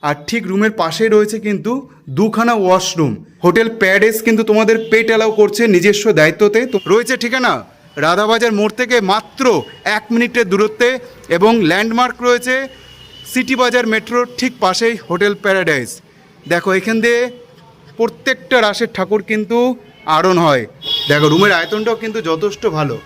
আর ঠিক রুমের পাশেই রয়েছে কিন্তু দুখানা ওয়াশরুম। হোটেল প্যারাডাইস কিন্তু তোমাদের পেট অ্যালাউ করছে নিজস্ব দায়িত্বতে। তো রয়েছে ঠিকানা রাধাবাজার মোড় থেকে মাত্র 1 মিনিটের দূরত্বে, এবং ল্যান্ডমার্ক রয়েছে সিটি বাজার মেট্রোর ঠিক পাশেই হোটেল প্যারাডাইস। দেখো এখান দিয়ে প্রত্যেকটা রাসের ঠাকুর কিন্তু আরোহণ হয়। দেখো রুমের আয়তনটাও কিন্তু যথেষ্ট ভালো।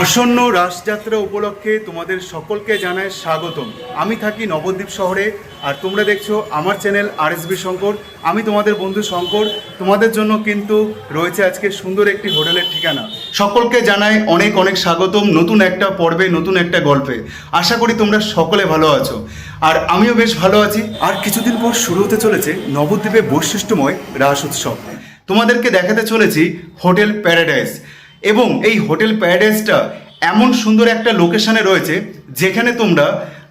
আসন্ন রাসযাত্রা উপলক্ষে তোমাদের সকলকে জানাই স্বাগতম। আমি থাকি নবদ্বীপ শহরে, আর তোমরা দেখছো আমার চ্যানেল RSB শঙ্কর। আমি তোমাদের বন্ধু শঙ্কর। তোমাদের জন্য কিন্তু রয়েছে আজকে সুন্দর একটি হোটেলের ঠিকানা। সকলকে জানাই অনেক অনেক স্বাগতম নতুন একটা পর্বে, নতুন একটা গল্পে। আশা করি তোমরা সকলে ভালো আছো, আর আমিও বেশ ভালো আছি। আর কিছুদিন পর শুরু হতে চলেছে নবদ্বীপে বৈশিষ্ট্যময় রাস উৎসব। তোমাদেরকে দেখাতে চলেছি হোটেল প্যারাডাইস, এবং এই হোটেল প্যারাডাইসটা এমন সুন্দর একটা লোকেশনে রয়েছে যেখানে তোমরা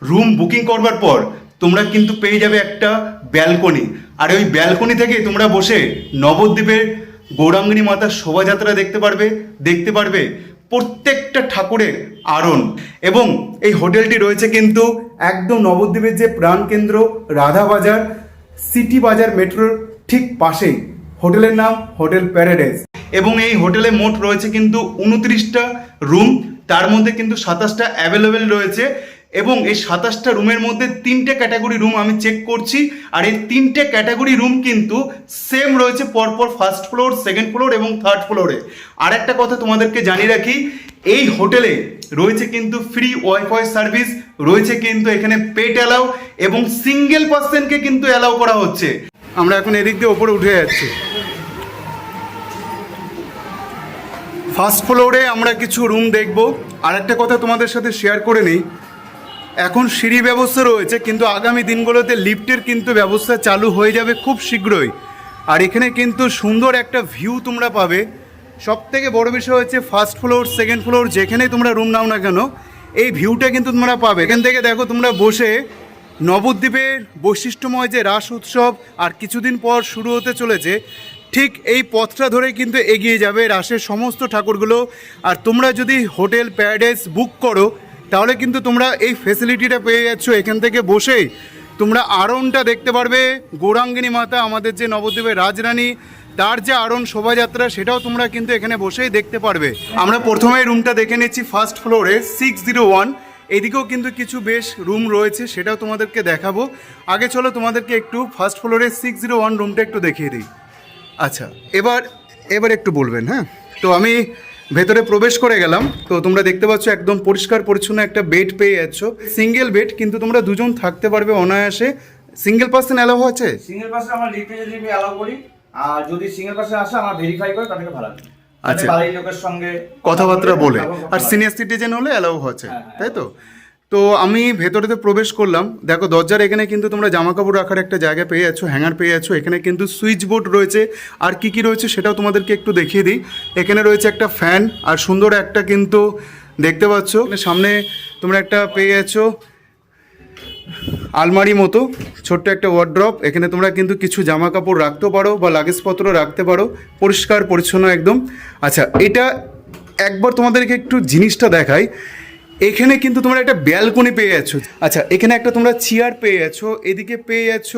রুম বুকিং করবার পর তোমরা কিন্তু পেয়ে যাবে একটা ব্যালকনি। আর ওই ব্যালকনি থেকে তোমরা বসে নবদ্বীপের গৌরাঙ্গিনী মাতার শোভাযাত্রা দেখতে পারবে প্রত্যেকটা ঠাকুরের আরোহণ। এবং এই হোটেলটি রয়েছে কিন্তু একদম নবদ্বীপের যে প্রাণকেন্দ্র রাধাবাজার সিটি বাজার মেট্রোর ঠিক পাশেই। হোটেলের নাম হোটেল প্যারাডাইস, এবং এই হোটেলে মোট রয়েছে কিন্তু 29টা রুম, তার মধ্যে কিন্তু 27টা অ্যাভেলেবেল রয়েছে। এবং এই 27টা রুমের মধ্যে 3টে ক্যাটাগরি রুম আমি চেক করছি, আর এই 3টে ক্যাটাগরি রুম কিন্তু সেম রয়েছে পরপর ফার্স্ট ফ্লোর, সেকেন্ড ফ্লোর এবং থার্ড ফ্লোরে। আর একটা কথা তোমাদেরকে জানিয়ে রাখি, এই হোটেলে রয়েছে কিন্তু ফ্রি ওয়াইফাই সার্ভিস, রয়েছে কিন্তু এখানে পেট অ্যালাউ, এবং সিঙ্গেল পার্সনকে কিন্তু অ্যালাউ করা হচ্ছে। আমরা এখন এদিক দিয়ে ওপরে উঠে যাচ্ছি। ফার্স্ট ফ্লোরে আমরা কিছু রুম দেখব। আর একটা কথা তোমাদের সাথে শেয়ার করে নিই, এখন সিঁড়ি ব্যবস্থা রয়েছে, কিন্তু আগামী দিনগুলোতে লিফটের কিন্তু ব্যবস্থা চালু হয়ে যাবে খুব শীঘ্রই। আর এখানে কিন্তু সুন্দর একটা ভিউ তোমরা পাবে। সব থেকে বড় বিষয় হচ্ছে ফার্স্ট ফ্লোর, সেকেন্ড ফ্লোর যেখানেই তোমরা রুম নাও না কেন, এই ভিউটা কিন্তু তোমরা পাবে। এখান থেকে দেখো তোমরা বসে নবদ্বীপের বৈশিষ্ট্যময় যে রাস উৎসব আর কিছুদিন পর শুরু হতে চলেছে, ঠিক এই পথটা ধরে কিন্তু এগিয়ে যাবে রাসের সমস্ত ঠাকুরগুলো। আর তোমরা যদি হোটেল প্যারাডাইস বুক করো তাহলে কিন্তু তোমরা এই ফেসিলিটিটা পেয়ে যাচ্ছ। এখান থেকে বসেই তোমরা আরোহণটা দেখতে পারবে। গৌরাঙ্গিনী মাতা, আমাদের যে নবদ্বীপের রাজরানী, তার যে আরোহণ শোভাযাত্রা, সেটাও তোমরা কিন্তু এখানে বসেই দেখতে পারবে। আমরা প্রথমেই রুমটা দেখে নিচ্ছি ফার্স্ট ফ্লোরে 601। এদিকেও কিন্তু কিছু বেশ রুম রয়েছে, সেটাও তোমাদেরকে দেখাবো। আগে চলো তোমাদেরকে একটু ফার্স্ট ফ্লোরে 601 রুমটা একটু দেখিয়ে দিই। আচ্ছা, এবার একটু বলবেন। হ্যাঁ, তো আমি ভেতরে প্রবেশ করে গেলাম। তো তোমরা দেখতে পাচ্ছ একদম পরিষ্কার পরিচ্ছন্ন একটা বেড পেয়ে যাচ্ছ, সিঙ্গেল বেড, কিন্তু তোমরা দুজন থাকতে পারবে অনায়াসে। সিঙ্গেল পার্সন অ্যালাউ আছে? সিঙ্গেল পার্সন আমরা লিফটে যদি অ্যালাউ করি, আর যদি সিঙ্গেল পার্সন আসে আমরা ভেরিফাই করে তাদেরকে ভাড়া দিই। আচ্ছা, বাড়ির লোকের সঙ্গে কথাবার্তা বলে। আর সিনিয়র সিটিজেন হলে অ্যালাউ হচ্ছে, তাই তো? তো আমি ভেতরেতে প্রবেশ করলাম। দেখো দরজার এখানে কিন্তু তোমরা জামা কাপড় রাখার একটা জায়গা পেয়ে যাচ্ছ, হ্যাঙ্গার পেয়ে যাচ্ছ। এখানে কিন্তু সুইচ বোর্ড রয়েছে, আর কি কি রয়েছে সেটাও তোমাদেরকে একটু দেখিয়ে দিই। এখানে রয়েছে একটা ফ্যান, আর সুন্দর একটা কিন্তু দেখতে পাচ্ছ সামনে তোমরা একটা পেয়ে যাচ্ছ আলমারি মতো ছোট্ট একটা ওয়ার্ড্রপ। এখানে তোমরা কিন্তু কিছু জামা কাপড় রাখতে পারো বা লাগেজপত্র রাখতে পারো, পরিষ্কার পরিচ্ছন্ন একদম। আচ্ছা, এটা একবার তোমাদেরকে একটু জিনিসটা দেখাই। এখানে কিন্তু তোমরা একটা ব্যালকনি পেয়ে যাচ্ছ। আচ্ছা, এখানে একটা তোমরা চেয়ার পেয়ে যাচ্ছ, এদিকে পেয়ে যাচ্ছ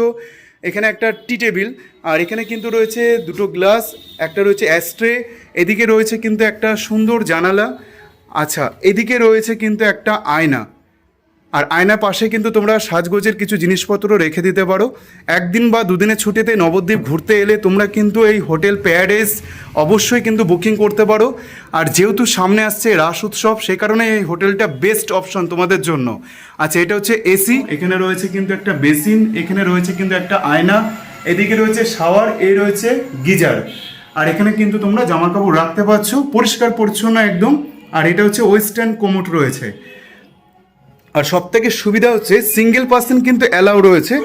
এখানে একটা টি টেবিল, আর এখানে কিন্তু রয়েছে দুটো গ্লাস, একটা রয়েছে অ্যাস্ট্রে, এদিকে রয়েছে কিন্তু একটা সুন্দর জানালা। আচ্ছা, এদিকে রয়েছে কিন্তু একটা আয়না, আর আয়নার পাশে কিন্তু তোমরা সাজগোজের কিছু জিনিসপত্র রেখে দিতে পারো। একদিন বা দুদিনের ছুটিতে নবদ্বীপ ঘুরতে এলে তোমরা কিন্তু এই হোটেল প্যারাডাইস অবশ্যই কিন্তু বুকিং করতে পারো। আর যেহেতু সামনে আসছে রাস উৎসব, সে কারণে এই হোটেলটা বেস্ট অপশন তোমাদের জন্য। আচ্ছা, এটা হচ্ছে এসি, এখানে রয়েছে কিন্তু একটা বেসিন, এখানে রয়েছে কিন্তু একটা আয়না, এদিকে রয়েছে শাওয়ার, এই রয়েছে গিজার। আর এখানে কিন্তু তোমরা জামা কাপড় রাখতে পারছো, পরিষ্কার পরিচ্ছন্ন একদম। আর এটা হচ্ছে ওয়েস্টার্ন কোমোড রয়েছে। আর সব থেকে সুবিধা হচ্ছে সিঙ্গেল পার্সন কিন্তু অ্যালাউ রয়েছে,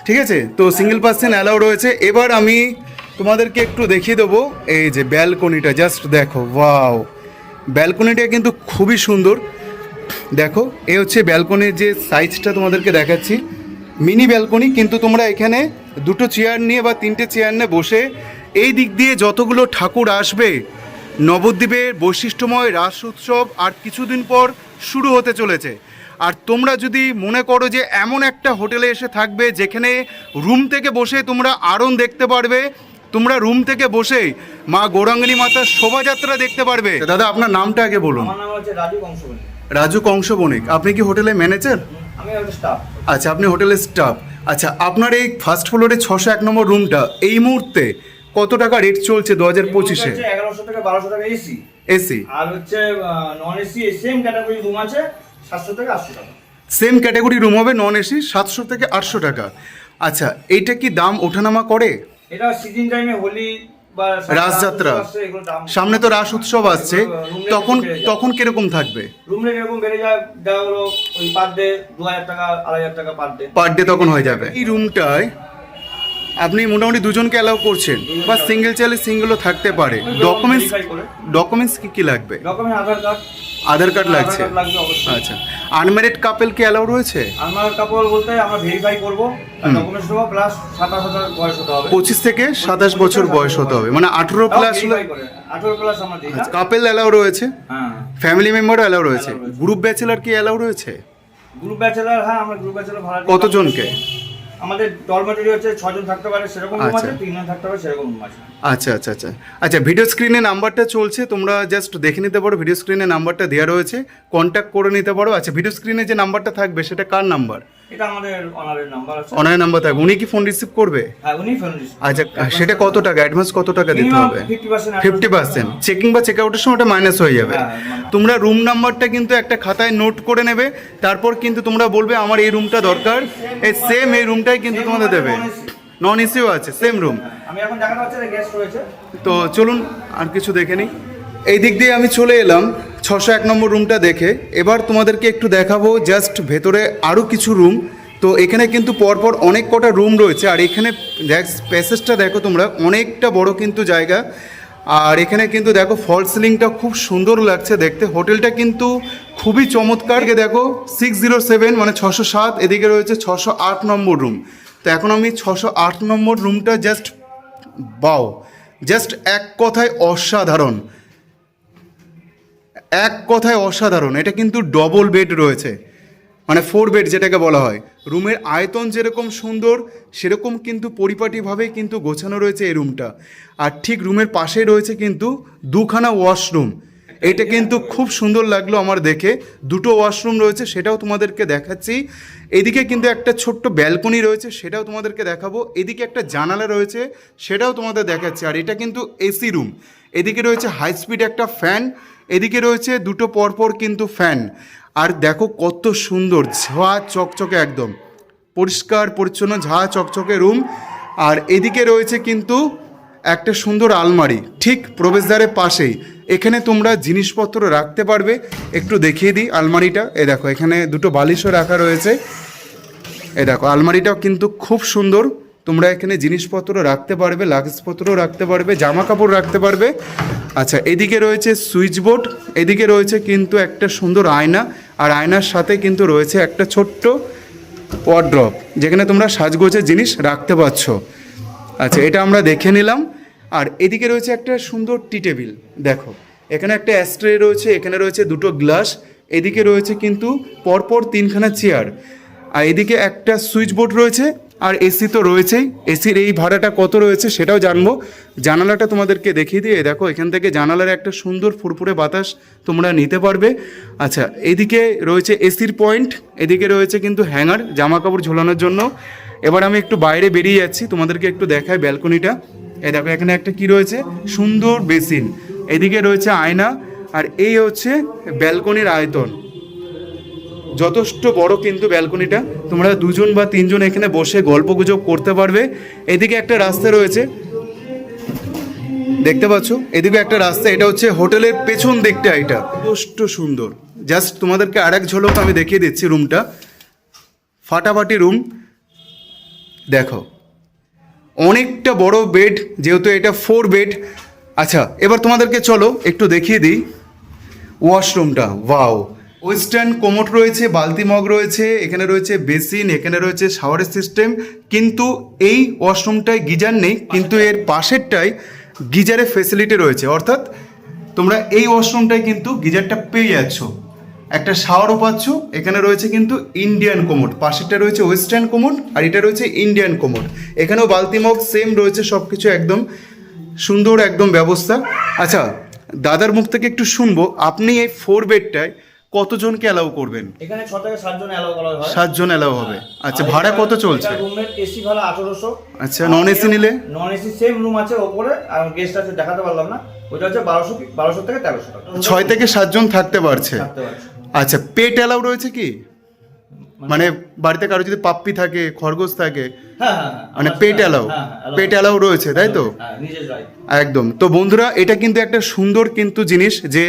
ঠিক আছে? তো সিঙ্গেল পার্সন অ্যালাউ রয়েছে। এবার আমি তোমাদেরকে একটু দেখিয়ে দেবো এই যে ব্যালকনিটা। জাস্ট দেখো, ওয়াও, ব্যালকনিটা কিন্তু খুবই সুন্দর। দেখো, এই হচ্ছে ব্যালকনির যে সাইজটা তোমাদেরকে দেখাচ্ছি, মিনি ব্যালকনি। কিন্তু তোমরা এখানে দুটো চেয়ার নিয়ে বা তিনটে চেয়ার নিয়ে বসে এই দিক দিয়ে যতগুলো ঠাকুর আসবে, নবদ্বীপের বৈশিষ্ট্যময় রাস উৎসব আর কিছুদিন পর শুরু হতে চলেছে। আর তোমরা যদি মনে করো যে এমন একটা হোটেলে এসে থাকবে যেখানে রুম থেকে বসে তোমরা আরন দেখতে পারবে, তোমরা রুম থেকে বসে মা গৌরাঙ্গিনী মাতার শোভাযাত্রা দেখতে পারবে। দাদা আপনার নামটা আগে বলুন। আমার নাম হচ্ছে রাজু কংসবণিক। রাজু কংসবণিক। আপনি কি হোটেলের ম্যানেজার? আমি একটা স্টাফ। আচ্ছা, আপনি হোটেলের স্টাফ। আচ্ছা, আপনার এই ফার্স্ট ফ্লোরে 601 নম্বর রুমটা এই মুহূর্তে কত টাকা রেট চলছে 2025-এ? 1100 থেকে 1200 টাকা এসি। এসি আর হচ্ছে non AC same category room আছে 700 থেকে 800 টাকা। সেম ক্যাটাগরি রুম হবে নন এসি 700 থেকে 800 টাকা। আচ্ছা, এইটা কি দাম ওঠানামা করে? এটা সিজন টাইমে হোলি বা রাসযাত্রা, সামনে তো রাস উৎসব আসছে, তখন কিরকম থাকবে? রুম রেট এরকম বেড়ে যায়, দেওয়া হলো ওই পার ডে 2000 টাকা 2500 টাকা পার ডে তখন হয়ে যাবে। এই রুমটায় আপনি মোটামুটি দুজনকে অ্যালাউ করছেন, বা সিঙ্গেল চাইলে সিঙ্গেলও থাকতে পারে। ডকুমেন্টস কি কি লাগবে? আধার কার্ড লাগছে। আচ্ছা, আনম্যারিড কাপল কি অ্যালাউ রয়েছে? আনম্যারিড কাপল বলতে আমরা ভেরিফাই করব, ডকুমেন্টস দেবো, প্লাস 27 বয়স হতে হবে। 25 থেকে 27 বছর বয়স হতে হবে, মানে 18 প্লাস। 18 প্লাস আমরা দিই। কাপল অ্যালাউ রয়েছে, হ্যাঁ। ফ্যামিলি মেম্বারও অ্যালাউ রয়েছে। গ্রুপ ব্যাচেলর কি অ্যালাউ রয়েছে? গ্রুপ ব্যাচেলর, হ্যাঁ, আমরা গ্রুপ ব্যাচেলর ভাড়া দিই। কতজনকে? আমাদের ডরমেটরি হচ্ছে 6 জন থাকতে পারে সেরকম রুম আছে, 3 জন থাকতে পারে সেরকম রুম আছে। আচ্ছা আচ্ছা আচ্ছা আচ্ছা, ভিডিও স্ক্রিনে নাম্বারটা চলছে, তোমরা জাস্ট দেখে নিতে পারো। ভিডিও স্ক্রিনে নাম্বারটা দেওয়া রয়েছে, কন্ট্যাক্ট করে নিতে পারো। আচ্ছা, ভিডিও স্ক্রিনে যে নাম্বারটা থাকবে সেটা কার নাম্বার? এটা আমাদের অনারের নাম্বার আছে। অনারের নাম্বার থাকবে, উনি কি ফোন রিসিভ করবে? হ্যাঁ, উনি ফোন রিসিভ। আচ্ছা, সেটা কত টাকা অ্যাডভান্স, কত টাকা দিতে হবে? 50%। চেকিং বা চেক আউটের সময় ওটা মাইনাস হয়ে যাবে। তোমরা রুম নাম্বারটা কিন্তু একটা খাতায় নোট করে নেবে, তারপর কিন্তু তোমরা বলবে আমার এই রুমটা দরকার, এই সেম এই রুমটাই কিন্তু তোমাদের দেবে। নন এসিও আছে, সেম রুম। আমি এখন দেখাতে পাচ্ছি যে গেস্ট রয়েছে। তো চলুন আর কিছু দেখে নিই। এই দিক দিয়ে আমি চলে এলাম 601 নম্বর রুমটা দেখে। এবার তোমাদেরকে একটু দেখাবো জাস্ট ভেতরে আরও কিছু রুম। তো এখানে কিন্তু পরপর অনেক কটা রুম রয়েছে, আর এখানে প্যাসেজটা দেখো তোমরা, অনেকটা বড় কিন্তু জায়গা। আর এখানে কিন্তু দেখো ফল সিলিংটা খুব সুন্দর লাগছে দেখতে। হোটেলটা কিন্তু খুবই চমৎকার। দেখো 607 মানে 607, এদিকে রয়েছে 608 নম্বর রুম। তো এখন আমি 608 নম্বর রুমটা জাস্ট এক কথায় অসাধারণ, এক কথায় অসাধারণ। এটা কিন্তু ডবল বেড রয়েছে, মানে 4 বেড যেটাকে বলা হয়। রুমের আয়তন যেরকম সুন্দর সেরকম কিন্তু পরিপাটিভাবেই কিন্তু গোছানো রয়েছে এই রুমটা। আর ঠিক রুমের পাশেই রয়েছে কিন্তু 2খানা ওয়াশরুম। এটা কিন্তু খুব সুন্দর লাগলো আমার দেখে। 2টো ওয়াশরুম রয়েছে, সেটাও তোমাদেরকে দেখাচ্ছি। এদিকে কিন্তু একটা ছোট্ট ব্যালকনি রয়েছে, সেটাও তোমাদেরকে দেখাবো। এদিকে একটা জানালা রয়েছে, সেটাও তোমাদের দেখাচ্ছি। আর এটা কিন্তু এসি রুম। এদিকে রয়েছে হাই স্পিড একটা ফ্যান, এদিকে রয়েছে 2টো পরপর কিন্তু ফ্যান। আর দেখো কত সুন্দর ঝা চকচকে, একদম পরিষ্কার পরিচ্ছন্ন ঝা চকচকে রুম। আর এদিকে রয়েছে কিন্তু একটা সুন্দর আলমারি ঠিক প্রবেশদ্বারের পাশেই। এখানে তোমরা জিনিসপত্র রাখতে পারবে। একটু দেখিয়ে দিই আলমারিটা। এই দেখো, এখানে 2টো বালিশও রাখা রয়েছে। এই দেখো, আলমারিটাও কিন্তু খুব সুন্দর। তোমরা এখানে জিনিসপত্র রাখতে পারবে, লাগেজপত্রও রাখতে পারবে, জামা কাপড় রাখতে পারবে। আচ্ছা, এদিকে রয়েছে সুইচ বোর্ড, এদিকে রয়েছে কিন্তু একটা সুন্দর আয়না, আর আয়নার সাথে কিন্তু রয়েছে একটা ছোট্ট ওয়ার্ড্রপ, যেখানে তোমরা সাজগোজের জিনিস রাখতে পারছো। আচ্ছা, এটা আমরা দেখে নিলাম। আর এদিকে রয়েছে একটা সুন্দর টি টেবিল। দেখো, এখানে একটা অ্যাস্ট্রে রয়েছে, এখানে রয়েছে 2টো গ্লাস, এদিকে রয়েছে কিন্তু পরপর 3খানা চেয়ার, আর এদিকে একটা সুইচ বোর্ড রয়েছে। আর এসি তো রয়েছেই। এসির এই ভাড়াটা কত রয়েছে সেটাও জানবো। জানালাটা তোমাদেরকে দেখিয়ে দিয়ে, দেখো এখান থেকে জানালার একটা সুন্দর ফুরফুরে বাতাস তোমরা নিতে পারবে। আচ্ছা, এদিকে রয়েছে এসির পয়েন্ট, এদিকে রয়েছে কিন্তু হ্যাঙ্গার জামা কাপড় ঝোলানোর জন্য। এবার আমি একটু বাইরে বেরিয়ে যাচ্ছি, তোমাদেরকে একটু দেখাই ব্যালকনিটা। এই দেখো, এখানে একটা কি রয়েছে, সুন্দর বেসিন, এদিকে রয়েছে আয়না। আর এই হচ্ছে ব্যালকনির আয়তন, যথেষ্ট বড় কিন্তু ব্যালকনিটা। তোমরা 2জন বা 3জন এখানে বসে গল্পগুজব করতে পারবে। এদিকে একটা রাস্তা রয়েছে, দেখতে পাচ্ছ, এদিকে একটা রাস্তা। এটা হচ্ছে হোটেলের পেছন দিকটা, এটা যথেষ্ট সুন্দর। জাস্ট তোমাদেরকে আরেক ঝলক আমি দেখিয়ে দিচ্ছি রুমটা। ফাটাফাটি রুম, দেখো অনেকটা বড় বেড, যেহেতু এটা 4 বেড। আচ্ছা, এবার তোমাদেরকে চলো একটু দেখিয়ে দিই ওয়াশরুমটা। ওয়াও, ওয়েস্টার্ন কোমোড রয়েছে, বালতি মগ রয়েছে, এখানে রয়েছে বেসিন, এখানে রয়েছে শাওয়ারের সিস্টেম। কিন্তু এই ওয়াশরুমটায় গিজার নেই, কিন্তু এর পাশেরটায় গিজারের ফেসিলিটি রয়েছে। অর্থাৎ তোমরা এই ওয়াশরুমটায় কিন্তু গিজারটা পেয়ে যাচ্ছ। একটা শাওয়ারও পাচ্ছ। এখানে রয়েছে কিন্তু ইন্ডিয়ান কোমোড, পাশেরটা রয়েছে ওয়েস্টার্ন কোমোড আর এটা রয়েছে ইন্ডিয়ান কোমোড। এখানেও বালতি মগ সেম রয়েছে, সব কিছু একদম সুন্দর একদম ব্যবস্থা। আচ্ছা, দাদার মুখ থেকে একটু শুনবো, আপনি এই 4 বেডটায় কতজনকে অ্যালাউ করবেন? এখানে 6 থেকে 7 জন অ্যালাউ করা হয়। 7 জন অ্যালাউ হবে। আচ্ছা, ভাড়া কত চলছে? রুমের এসি ভাড়া 1800। আচ্ছা, নন এসি নিলে? নন এসি সেম রুম আছে ওপরে, আর গেস্ট আছে দেখাতে পারলাম না, ওটা হচ্ছে 1200 থেকে 1300 টাকা। 6 থেকে 7 জন থাকতে পারছে। আচ্ছা, পেট অ্যালাউ রয়েছে কি? মানে বাড়িতে কারো যদি পাপ্পি থাকে, খরগোশ থাকে, মানে পেট অ্যালাউ, পেট অ্যালাউ রয়েছে, তাই তো? একদম। তো বন্ধুরা, এটা কিন্তু একটা সুন্দর কিন্তু জিনিস যে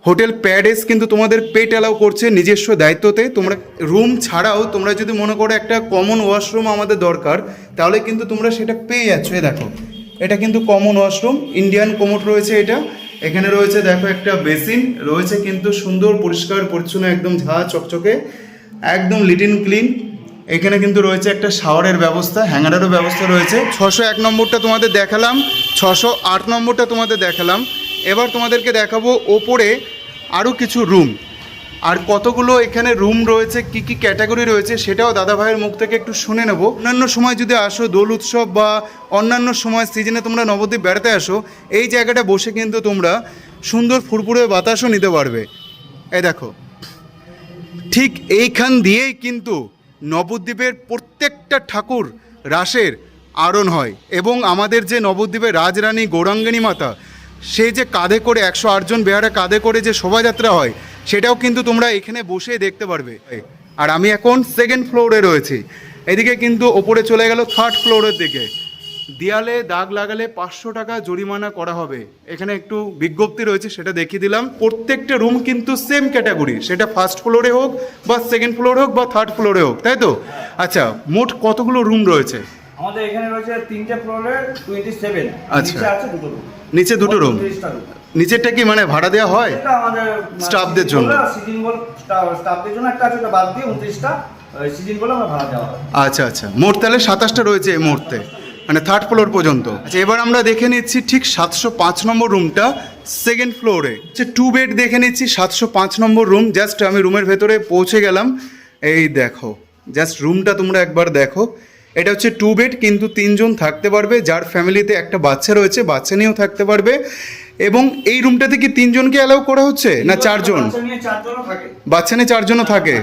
হোটেল প্যারেডাইস কিন্তু তোমাদের পেট অ্যালাউ করছে নিজস্ব দায়িত্বতে। তোমরা রুম ছাড়াও তোমরা যদি মনে করো একটা কমন ওয়াশরুম আমাদের দরকার, তাহলে কিন্তু তোমরা সেটা পেয়ে যাচ্ছ। এই দেখো, এটা কিন্তু কমন ওয়াশরুম, ইন্ডিয়ান কোমোড রয়েছে এটা। এখানে রয়েছে দেখো একটা বেসিন রয়েছে, কিন্তু সুন্দর পরিষ্কার পরিচ্ছন্ন, একদম ঝা চকচকে, একদম লিটিন ক্লিন। এখানে কিন্তু রয়েছে একটা শাওয়ারের ব্যবস্থা, হ্যাঙ্গারেরও ব্যবস্থা রয়েছে। 601 নম্বরটা তোমাদের দেখালাম, 608 নম্বরটা তোমাদের দেখালাম। এবার তোমাদেরকে দেখাবো ওপরে আরও কিছু রুম, আর কতগুলো এখানে রুম রয়েছে, কি কি ক্যাটাগরি রয়েছে সেটাও দাদা ভাইয়ের মুখ থেকে একটু শুনে নেব। অন্যান্য সময় যদি আসো, দোল উৎসব বা অন্যান্য সময় সিজনে তোমরা নবদ্বীপ বেড়াতে আসো, এই জায়গাটা বসে কিন্তু তোমরা সুন্দর ফুরফুরে বাতাসও নিতে পারবে। এই দেখো, ঠিক এইখান দিয়েই কিন্তু নবদ্বীপের প্রত্যেকটা ঠাকুর রাসের আরোহণ হয়, এবং আমাদের যে নবদ্বীপের রাজরানী গৌরাঙ্গিনী মাতা, সে যে কাঁধে করে 108 জন বেহারা কাঁধে করে যে শোভাযাত্রা হয়, সেটাও কিন্তু তোমরা এখানে বসেই দেখতে পারবে। আর আমি এখন 2nd ফ্লোরে রয়েছি, এদিকে কিন্তু ওপরে চলে গেল 3rd ফ্লোরের দিকে। দেয়ালে দাগ লাগালে 500 টাকা জরিমানা করা হবে। এখানে একটু বিজ্ঞপ্তি রয়েছে, সেটা দেখিয়ে দিলাম। প্রত্যেকটা রুম কিন্তু সেম ক্যাটাগরি, সেটা 1st ফ্লোরে হোক বা 2nd ফ্লোরে হোক বা 3rd ফ্লোরে হোক, তাই তো? আচ্ছা, মোট কতগুলো রুম রয়েছে? আমাদের এখানে রয়েছে 3টে ফ্লোরে 27। আচ্ছা, নিচে আছে 2টো রুম। নিচে 2টো রুম। নিচেরটা কি মানে ভাড়া দেওয়া হয়? এটা আমাদের স্টাফদের জন্য, সিজন বল স্টাফদের জন্য একটা আছে, ওটা বাদ দিয়ে 29টা সিজন বলে আমরা ভাড়া দেওয়া হয়। আচ্ছা আচ্ছা, মোট তাহলে 27টা রয়েছে এই মুহূর্তে, মানে 3rd ফ্লোর পর্যন্ত। আচ্ছা, এবার আমরা দেখে নিচ্ছি ঠিক 705 নম্বর রুমটা 2nd ফ্লোরে। আচ্ছা, 2 বেড দেখে নিচ্ছি 705 নম্বর রুম। জাস্ট আমি রুমের ভেতরে পৌঁছে গেলাম। এই দেখো, জাস্ট রুমটা তোমরা একবার দেখো। এটা হচ্ছে 2 বেড, কিন্তু 3 জন থাকতে পারবে। যার ফ্যামিলিতে একটা বাচ্চা রয়েছে, বাচ্চা নিয়েও থাকতে পারবে। এবং এই রুমটাতে কি 3 জনকে অ্যালাউ করা হচ্ছে না 4 জন? বাচ্চা নিয়ে 4 জনও থাকে।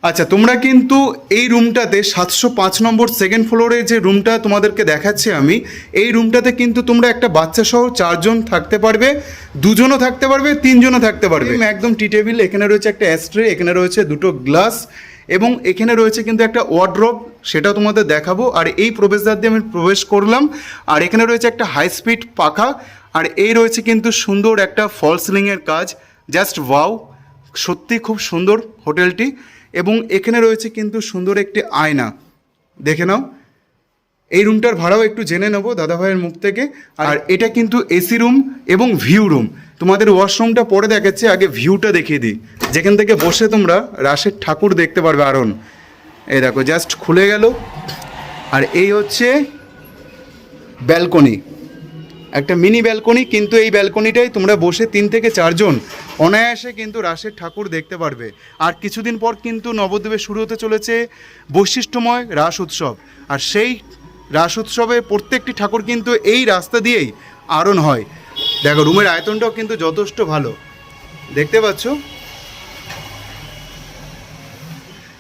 আচ্ছা, তোমরা কিন্তু এই রুমটাতে 705 নম্বর 2nd ফ্লোরে যে রুমটা তোমাদেরকে দেখাচ্ছি আমি, এই রুমটাতে কিন্তু তোমরা একটা বাচ্চা সহ 4 জন থাকতে পারবে, 2 জনও থাকতে পারবে, 3 জনও থাকতে পারবে। একদম টি টেবিল, এখানে রয়েছে একটা অ্যাস্ট্রে, এখানে রয়েছে 2টো গ্লাস, এবং এখানে রয়েছে কিন্তু একটা ওয়ার্ড্রপ, সেটাও তোমাদের দেখাবো। আর এই প্রবেশদ্বার দিয়ে আমি প্রবেশ করলাম, আর এখানে রয়েছে একটা হাই স্পিড পাখা, আর এই রয়েছে কিন্তু সুন্দর একটা ফল সিলিংয়ের কাজ। জাস্ট ওয়াও, সত্যি খুব সুন্দর হোটেলটি। এবং এখানে রয়েছে কিন্তু সুন্দর একটি আয়না, দেখে নাও। এই রুমটার ভাড়াও একটু জেনে নেবো দাদা ভাইয়ের মুখ থেকে। আর এটা কিন্তু এসি রুম এবং ভিউ রুম। তোমাদের ওয়াশরুমটা পরে দেখাচ্ছে, আগে ভিউটা দেখিয়ে দিই, যেখান থেকে বসে তোমরা রাসের ঠাকুর দেখতে পারবে আরোহণ। এই দেখো, জাস্ট খুলে গেল। আর এই হচ্ছে ব্যালকনি, একটা মিনি ব্যালকনি, কিন্তু এই ব্যালকনিটাই তোমরা বসে 3 থেকে 4 জন অনায়াসে কিন্তু রাসের ঠাকুর দেখতে পারবে। আর কিছুদিন পর কিন্তু নবদ্বীপে শুরু হতে চলেছে বৈশিষ্ট্যময় রাস উৎসব, আর সেই রাস উৎসবে প্রত্যেকটি ঠাকুর কিন্তু এই রাস্তা দিয়েই আরোহণ হয়। দেখো, রুমের আয়তনটাও কিন্তু যথেষ্ট ভালো, দেখতে পাচ্ছ।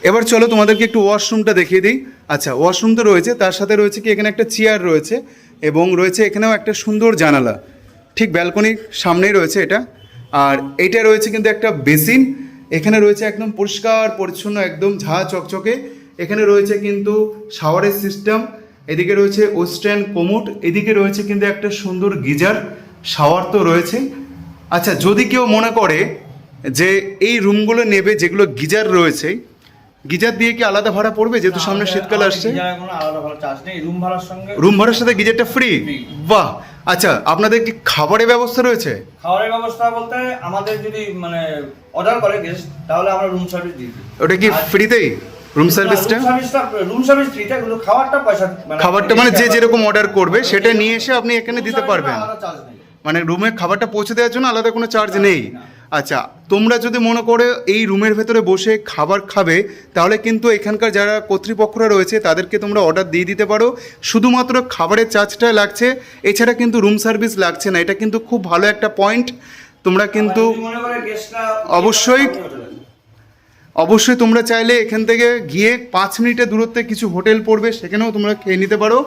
এবার চলো তোমাদেরকে একটু ওয়াশরুমটা দেখিয়ে দিই। আচ্ছা, ওয়াশরুম তো রয়েছে, তার সাথে রয়েছে কি এখানে একটা চেয়ার রয়েছে, এবং রয়েছে এখানেও একটা সুন্দর জানালা, ঠিক ব্যালকনির সামনেই রয়েছে এটা। আর এইটা রয়েছে কিন্তু একটা বেসিন, এখানে রয়েছে একদম পরিষ্কার পরিচ্ছন্ন, একদম ঝা চকচকে। এখানে রয়েছে কিন্তু শাওয়ারের সিস্টেম, এদিকে রয়েছে ওয়েস্টার্ন কোমোড, এদিকে রয়েছে কিন্তু একটা সুন্দর গিজার, শাওয়ার তো রয়েছে। আচ্ছা, যদি কেউ মনে করে যে এই রুমগুলো নেবে যেগুলো গিজার রয়েছে, গিজার দিয়ে কি আলাদা ভাড়া পড়বে, যেহেতু সামনে শীতকাল আসছে? রুম ভাড়ার সাথে গিজারটা ফ্রি? বাহ। আচ্ছা, আপনাদের কি খাবারের ব্যবস্থা রয়েছে? খাবারের ব্যবস্থা বলতে আমাদের যদি মানে অর্ডার করে গেস্ট, তাহলে আমরা রুম সার্ভিস দিই। ওটা কি ফ্রিতেই রুম সার্ভিসটা? রুম সার্ভিস ফ্রিতে, কিন্তু খাবারটা পয়সা, খাবারটা মানে যে যেরকম অর্ডার করবে সেটা নিয়ে এসে আপনি এখানে দিতে পারবেন, মানে রুমে খাবারটা পৌঁছে দেওয়ার জন্য আলাদা কোনো চার্জ নেই। আচ্ছা, তোমরা যদি মনে করে এই রুমের ভেতরে বসে খাবার খাবে, তাহলে কিন্তু এখানকার যারা কর্তৃপক্ষরা রয়েছে তাদেরকে তোমরা অর্ডার দিয়ে দিতে পারো। শুধুমাত্র খাবারের চার্জটা লাগছে, এছাড়া কিন্তু রুম সার্ভিস লাগছে না। এটা কিন্তু খুব ভালো একটা পয়েন্ট। তোমরা কিন্তু অবশ্যই তোমরা চাইলে এখান থেকে গিয়ে 5 মিনিটের দূরত্বে কিছু হোটেল পড়বে, সেখানেও তোমরা খেয়ে নিতে পারো।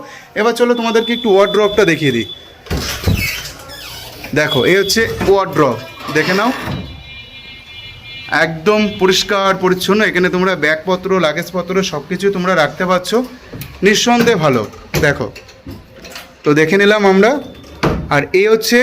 এবার চলো তোমাদেরকে একটু ওয়ার্ড্রপটা দেখিয়ে দিই। দেখো, এই হচ্ছে ওয়ার্ড্রপ, দেখে নাও, একদম পরিষ্কার পরিচ্ছন্ন। এখানে তোমরা ব্যাগপত্র, লাগেজপত্র সব কিছু তোমরা রাখতে পারছো, নিঃসন্দেহে ভালো। দেখো, তো দেখে নিলাম আমরা। আর এই হচ্ছে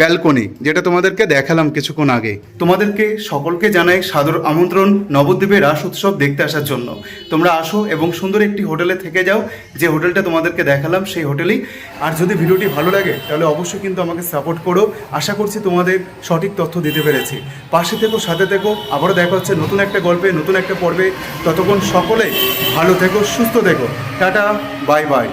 ব্যালকনি, যেটা তোমাদেরকে দেখালাম কিছুক্ষণ আগে। তোমাদেরকে সকলকে জানাই সাদর আমন্ত্রণ নবদ্বীপে রাস উৎসব দেখতে আসার জন্য। তোমরা আসো এবং সুন্দর একটি হোটেলে থেকে যাও, যে হোটেলটা তোমাদেরকে দেখালাম সেই হোটেলেই। আর যদি ভিডিওটি ভালো লাগে তাহলে অবশ্যই কিন্তু আমাকে সাপোর্ট করো। আশা করছি তোমাদের সঠিক তথ্য দিতে পেরেছি। পাশে থেকো, সাথে থেকো। আবারও দেখা হচ্ছে নতুন একটা গল্পে, নতুন একটা পর্বে। ততক্ষণ সকলে ভালো থেকো, সুস্থ থেকো। Tata, bye bye.